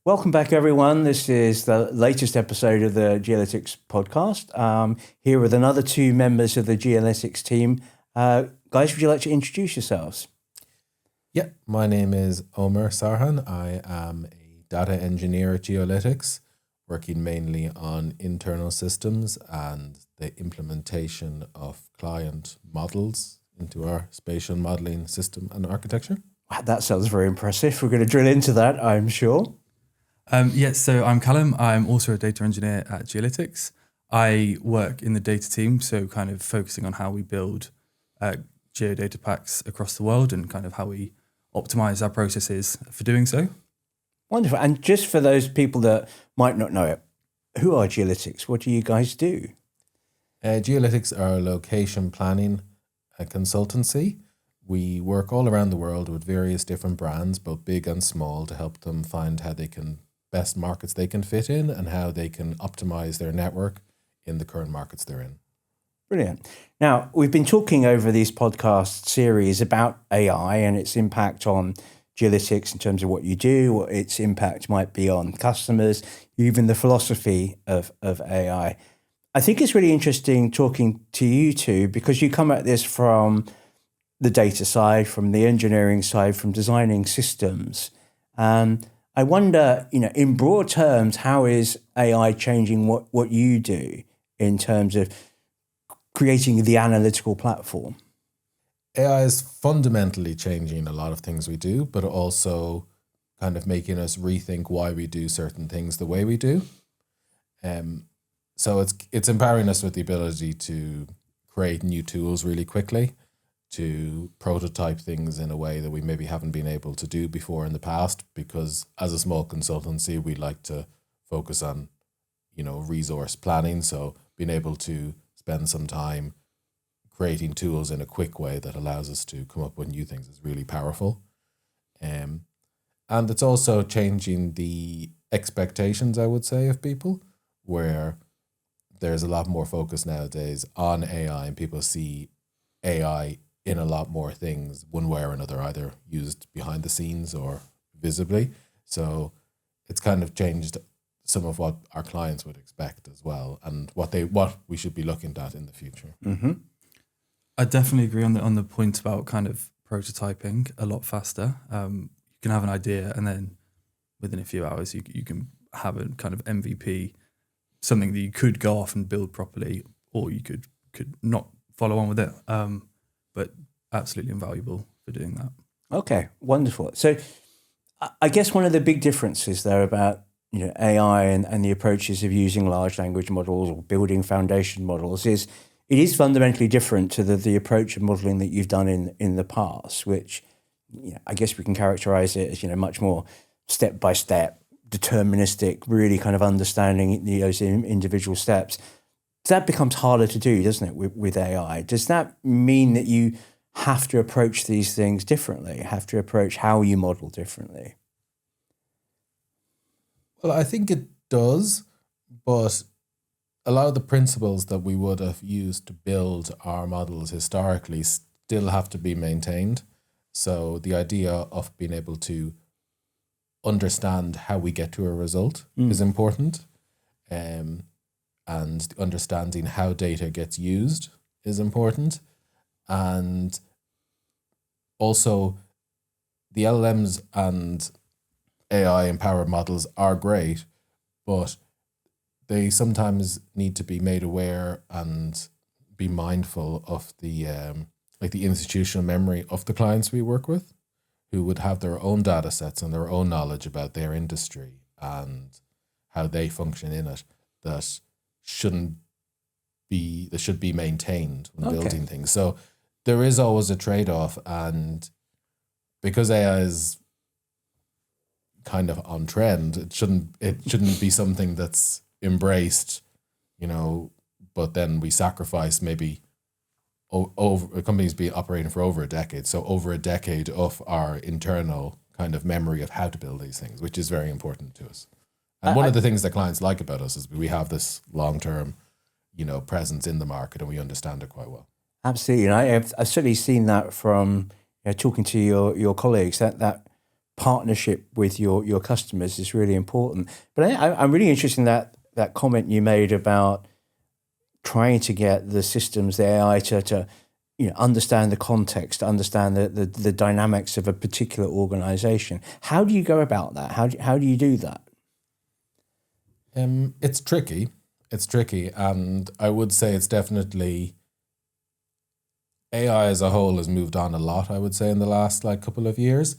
Welcome back, everyone. This is the latest episode of the Geolytix Podcast. Here with another two members of the Geolytix team. Guys, would you like to introduce yourselves? Yeah, my name is Omar Sarhan. I am a data engineer at Geolytix, working mainly on internal systems and the implementation of client models into our spatial modeling system and architecture. Wow, that sounds very impressive. We're going to drill into that, I'm sure. So I'm Callum. I'm also a data engineer at Geolytix. I work in the data team, so kind of focusing on how we build geodata packs across the world and kind of how we optimize our processes for doing so. Wonderful. And just for those people that might not know it, who are Geolytix? What do you guys do? Geolytix are a location planning consultancy. We work all around the world with various different brands, both big and small, to help them find how they can best markets they can fit in and how they can optimize their network in the current markets they're in. Brilliant. Now, we've been talking over these podcast series about AI and its impact on Geolytix in terms of what you do, what its impact might be on customers, even the philosophy of AI. I think it's really interesting talking to you two because you come at this from the data side, from the engineering side, from designing systems. I wonder, in broad terms, how is AI changing what you do in terms of creating the analytical platform? AI is fundamentally changing a lot of things we do, but also kind of making us rethink why we do certain things the way we do. So it's empowering us with the ability to create new tools really quickly, to prototype things in a way that we maybe haven't been able to do before in the past, because as a small consultancy, we like to focus on, resource planning. So being able to spend some time creating tools in a quick way that allows us to come up with new things is really powerful. And it's also changing the expectations, I would say, of people, where there's a lot more focus nowadays on AI and people see AI in a lot more things one way or another, either used behind the scenes or visibly. So it's kind of changed some of what our clients would expect as well, and what we should be looking at in the future. Mm-hmm. I definitely agree on the point about kind of prototyping a lot faster. You can have an idea and then within a few hours you can have a kind of MVP, something that you could go off and build properly, or you could not follow on with it. But absolutely invaluable for doing that. Okay, wonderful. So I guess one of the big differences there about AI and the approaches of using large language models or building foundation models is it is fundamentally different to the approach of modeling that you've done in the past, which I guess we can characterize it as much more step-by-step, deterministic, really kind of understanding those individual steps. That becomes harder to do, doesn't it, with AI? Does that mean that you have to approach these things differently, have to approach how you model differently? Well, I think it does, but a lot of the principles that we would have used to build our models historically still have to be maintained. So the idea of being able to understand how we get to a result is important. And understanding how data gets used is important. And also the LLMs and AI-empowered models are great, but they sometimes need to be made aware and be mindful of the institutional memory of the clients we work with, who would have their own data sets and their own knowledge about their industry and how they function in it that should be maintained when building things. So there is always a trade-off, and because AI is kind of on trend, it shouldn't be something that's embraced, but then we sacrifice maybe over companies be operating for over a decade. So over a decade of our internal kind of memory of how to build these things, which is very important to us. And one of the things that clients like about us is we have this long-term, presence in the market, and we understand it quite well. Absolutely. And I've certainly seen that from talking to your colleagues, that partnership with your customers is really important. But I'm really interested in that comment you made about trying to get the systems, the AI, to understand the context, understand the dynamics of a particular organization. How do you go about that? How do you do that? It's tricky. It's tricky, and I would say it's definitely AI as a whole has moved on a lot. I would say in the last couple of years.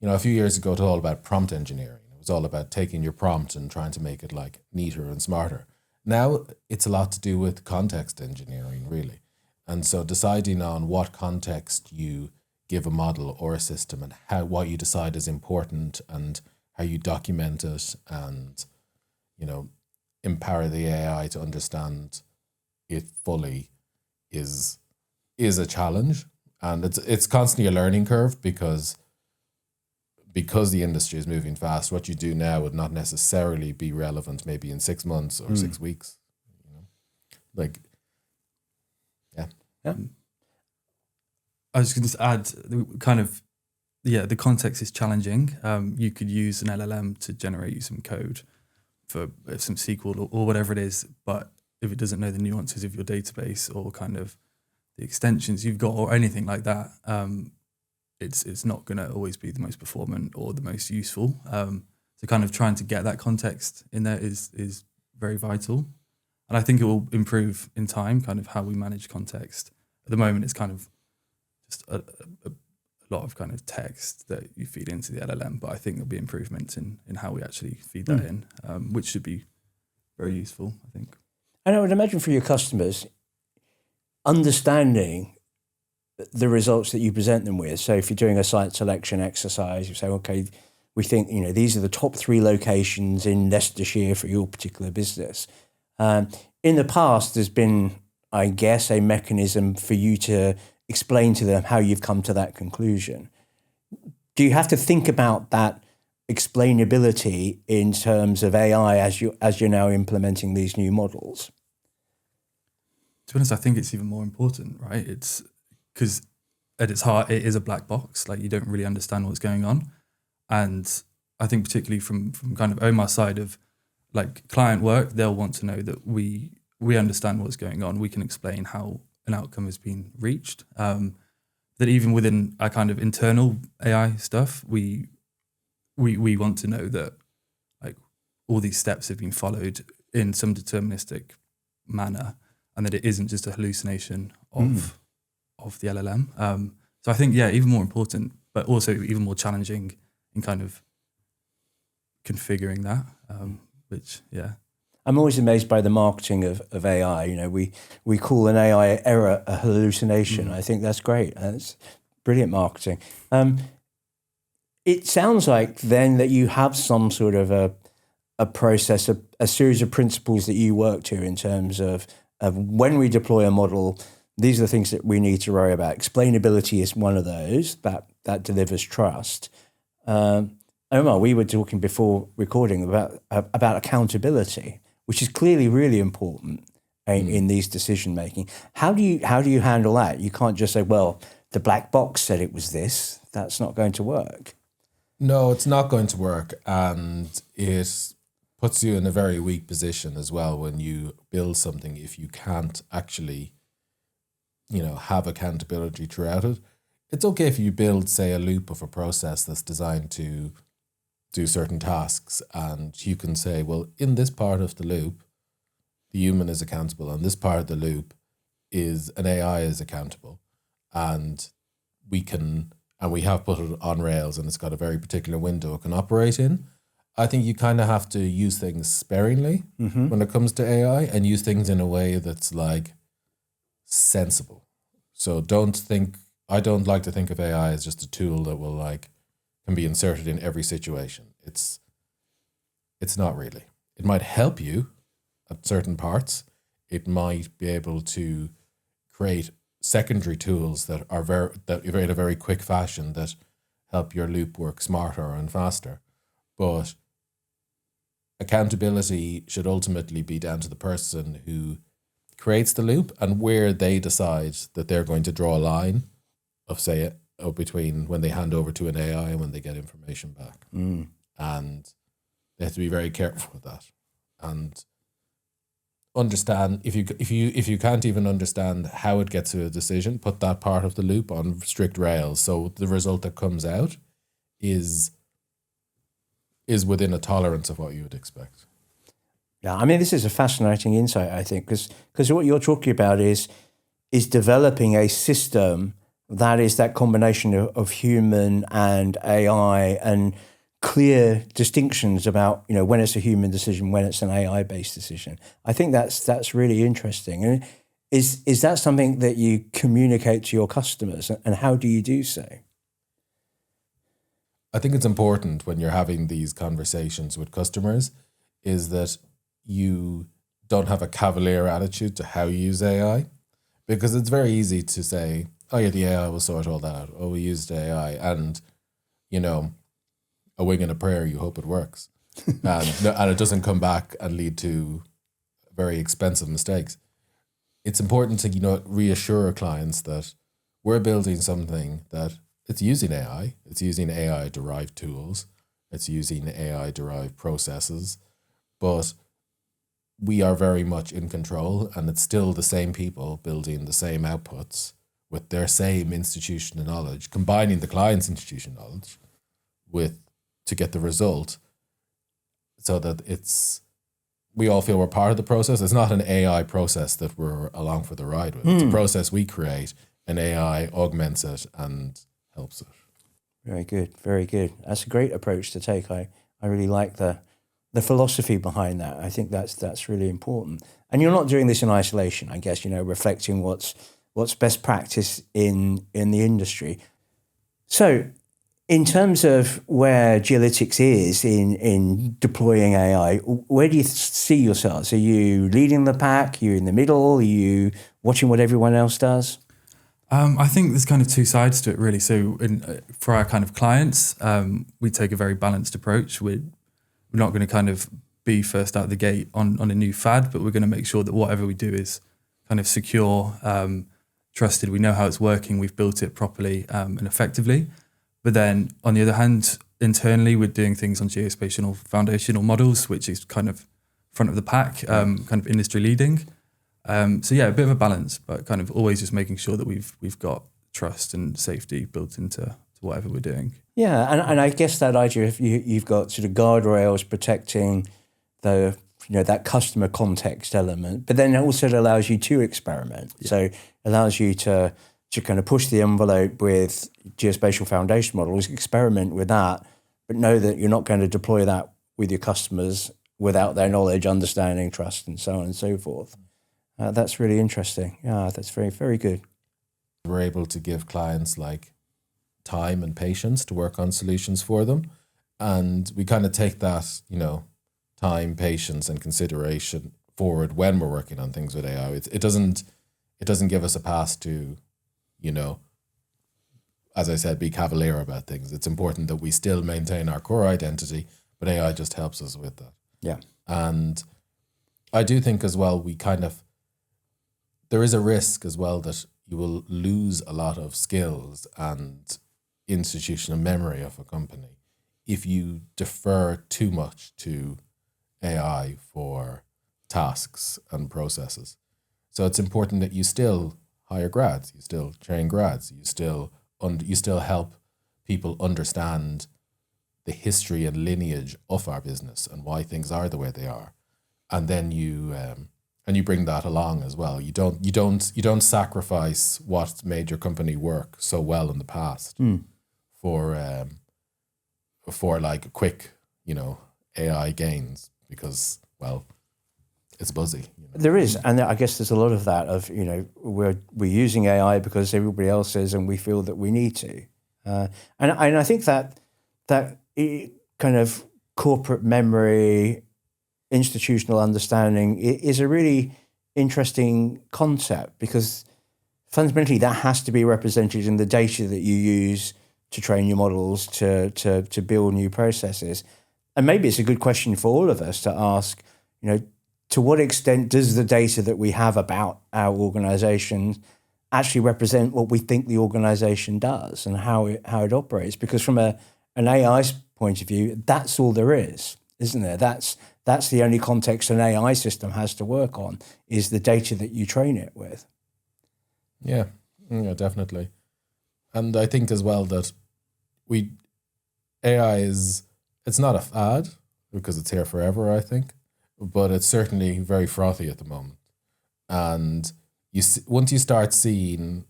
A few years ago, it was all about prompt engineering. It was all about taking your prompt and trying to make it neater and smarter. Now it's a lot to do with context engineering, really. And so deciding on what context you give a model or a system and what you decide is important and how you document it and, empower the AI to understand it fully is a challenge. And it's constantly a learning curve because the industry is moving fast. What you do now would not necessarily be relevant maybe in 6 months or 6 weeks. Yeah. I was going to add the context is challenging. You could use an LLM to generate you some code for some SQL or whatever it is, but if it doesn't know the nuances of your database or kind of the extensions you've got or anything like that, it's not going to always be the most performant or the most useful. So kind of trying to get that context in there is very vital. And I think it will improve in time, kind of how we manage context. At the moment, it's kind of just a lot of kind of text that you feed into the LLM, but I think there'll be improvements in how we actually feed that in, which should be very useful, I think. And I would imagine for your customers, understanding the results that you present them with. So if you're doing a site selection exercise, you say, okay, we think, these are the top 3 locations in Leicestershire for your particular business. In the past, there's been, I guess, a mechanism for you to explain to them how you've come to that conclusion. Do you have to think about that explainability in terms of AI as you're now implementing these new models? To be honest, I think it's even more important, right? It's because at its heart, it is a black box. You don't really understand what's going on. And I think particularly from kind of Omar's side of client work, they'll want to know that we understand what's going on. We can explain how an outcome has been reached. That even within our kind of internal AI stuff, we want to know that all these steps have been followed in some deterministic manner, and that it isn't just a hallucination of the LLM. So I think, even more important, but also even more challenging in kind of configuring that, I'm always amazed by the marketing of AI. We call an AI error a hallucination. I think that's great. That's brilliant marketing. It sounds like then that you have some sort of a process, a series of principles that you work to in terms of when we deploy a model, these are the things that we need to worry about. Explainability is one of those that delivers trust. Omar, we were talking before recording about accountability, which is clearly really important in these decision making. How do you handle that? You can't just say, well, the black box said it was this. That's not going to work. No, it's not going to work, and it puts you in a very weak position as well when you build something if you can't actually, have accountability throughout it. It's okay if you build, say, a loop of a process that's designed to do certain tasks, and you can say, well, in this part of the loop, the human is accountable, and this part of the loop is an AI is accountable, and we have put it on rails, and it's got a very particular window it can operate in. I think you kind of have to use things sparingly when it comes to AI, and use things in a way that's sensible. So I don't like to think of AI as just a tool that will can be inserted in every situation. It's not really. It might help you at certain parts. It might be able to create secondary tools that in a very quick fashion that help your loop work smarter and faster. But accountability should ultimately be down to the person who creates the loop and where they decide that they're going to draw a line of, say, between when they hand over to an AI and when they get information back. And they have to be very careful with that and understand if you can't even understand how it gets to a decision, put that part of the loop on strict rails so the result that comes out is within a tolerance of what you would expect. Yeah, I mean, this is a fascinating insight, I think, because what you're talking about is developing a system that is that combination of human and AI and clear distinctions about, when it's a human decision, when it's an AI-based decision. I think that's really interesting. And is that something that you communicate to your customers, and how do you do so? I think it's important when you're having these conversations with customers is that you don't have a cavalier attitude to how you use AI, because it's very easy to say, oh yeah, the AI will sort all that out. Oh, we used AI, and a wing and a prayer, you hope it works. and it doesn't come back and lead to very expensive mistakes. It's important to, reassure clients that we're building something that it's using AI, it's using AI-derived tools, it's using AI-derived processes, but we are very much in control, and it's still the same people building the same outputs with their same institutional knowledge, combining the client's institutional knowledge to get the result, so that we all feel we're part of the process. It's not an AI process that we're along for the ride with. It's a process we create, and AI augments it and helps it. Very good, very good. That's a great approach to take. I really like the philosophy behind that. I think that's really important. And you're not doing this in isolation, I guess, reflecting what's best practice in the industry. So in terms of where Geolytix is in deploying AI, where do you see yourselves? Are you leading the pack? Are you in the middle? Are you watching what everyone else does? I think there's kind of two sides to it, really. So for our kind of clients, we take a very balanced approach. We're not going to kind of be first out the gate on a new fad, but we're going to make sure that whatever we do is kind of secure, trusted. We know how it's working. We've built it properly and effectively. But then on the other hand, internally, we're doing things on geospatial foundational models, which is kind of front of the pack, kind of industry leading. So yeah, a bit of a balance, but kind of always just making sure that we've got trust and safety built into whatever we're doing. Yeah, and I guess that idea, if you've got sort of guardrails protecting that customer context element, but then also it allows you to experiment. Yeah. So it allows you to kind of push the envelope with geospatial foundation models, experiment with that, but know that you're not going to deploy that with your customers without their knowledge, understanding, trust, and so on and so forth. That's really interesting. Yeah, that's very, very good. We're able to give clients time and patience to work on solutions for them. And we kind of take that, time, patience, and consideration forward when we're working on things with AI. It doesn't give us a pass to, as I said, be cavalier about things. It's important that we still maintain our core identity, but AI just helps us with that. Yeah. And I do think as well, there is a risk as well that you will lose a lot of skills and institutional memory of a company if you defer too much to AI for tasks and processes. So it's important that you still hire grads, you still train grads, you still help people understand the history and lineage of our business and why things are the way they are, and then you bring that along as well. You don't sacrifice what made your company work so well in the past for quick, AI gains, because, well, it's buzzy. There is, and I guess there's a lot of that of, we're using AI because everybody else is, and we feel that we need to. And I think that kind of corporate memory, institutional understanding is a really interesting concept, because fundamentally that has to be represented in the data that you use to train your models, to build new processes. And maybe it's a good question for all of us to ask, to what extent does the data that we have about our organization actually represent what we think the organization does and how it operates. Because from an AI's point of view, that's all there is, isn't there? That's the only context an AI system has to work on, is the data that you train it with. Yeah, definitely. And I think as well that AI it's not a fad because it's here forever, I think, but it's certainly very frothy at the moment. And once you start seeing,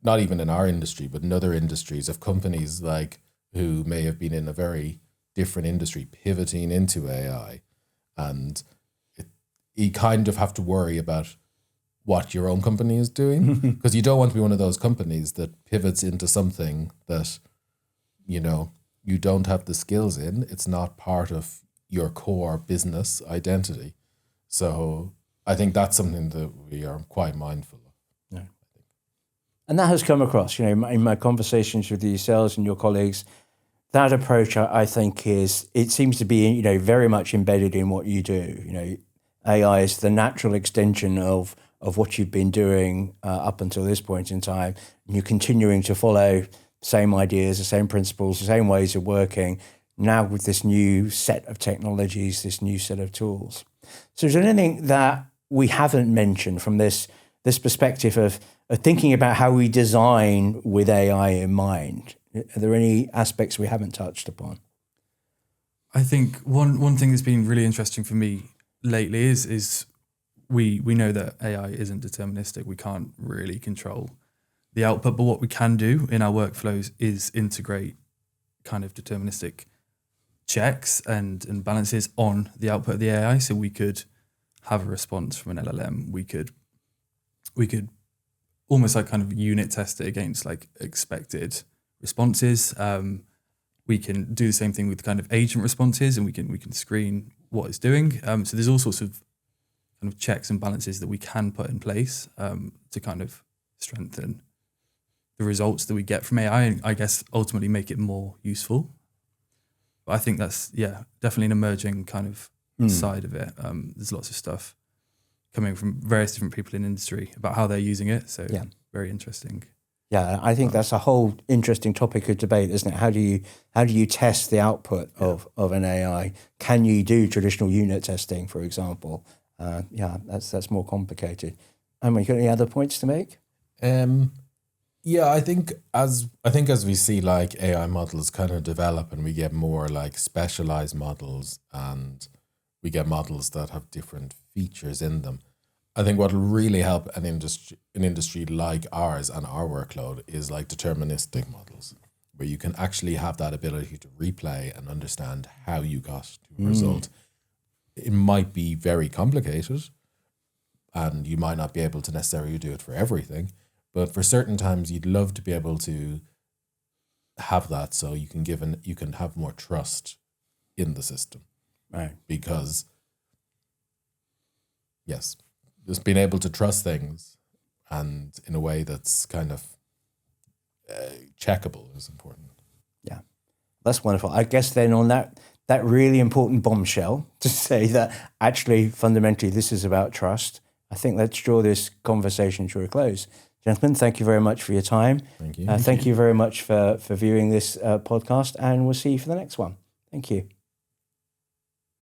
not even in our industry, but in other industries, of companies like who may have been in a very different industry pivoting into AI, and you kind of have to worry about what your own company is doing, because you don't want to be one of those companies that pivots into something that, you don't have the skills in. It's not part of your core business identity. So I think that's something that we are quite mindful of. Yeah. And that has come across, in my conversations with yourselves and your colleagues. That approach, I think, it seems to be, very much embedded in what you do. AI is the natural extension of what you've been doing up until this point in time. And you're continuing to follow the same ideas, the same principles, the same ways of working, now with this new set of technologies, this new set of tools. So is there anything that we haven't mentioned from this perspective of thinking about how we design with AI in mind? Are there any aspects we haven't touched upon? I think one thing that's been really interesting for me lately is we know that AI isn't deterministic. We can't really control the output, but what we can do in our workflows is integrate kind of deterministic checks and balances on the output of the AI. So we could have a response from an LLM. We could almost like kind of unit test it against like expected responses. We can do the same thing with kind of agent responses, and we can screen what it's doing. So there's all sorts of kind of checks and balances that we can put in place to kind of strengthen the results that we get from AI, and I guess ultimately make it more useful. But I think that's, definitely an emerging kind of side of it. There's lots of stuff coming from various different people in industry about how they're using it. So very interesting. Yeah, I think that's a whole interesting topic of debate, isn't it? How do you test the output of an AI? Can you do traditional unit testing, for example? That's more complicated. You got any other points to make? I think as we see like AI models kind of develop and we get more like specialized models and we get models that have different features in them, I think what will really help an industry like ours and our workload is like deterministic models, where you can actually have that ability to replay and understand how you got to a result. It might be very complicated and you might not be able to necessarily do it for everything, but for certain times you'd love to be able to have that so you can have more trust in the system. Right. Because yes, just being able to trust things and in a way that's kind of checkable is important. Yeah, that's wonderful. I guess then on that really important bombshell to say that actually fundamentally this is about trust, I think let's draw this conversation to a close. Gentlemen, thank you very much for your time. Thank you. Thank you very much for viewing this podcast, and we'll see you for the next one. Thank you.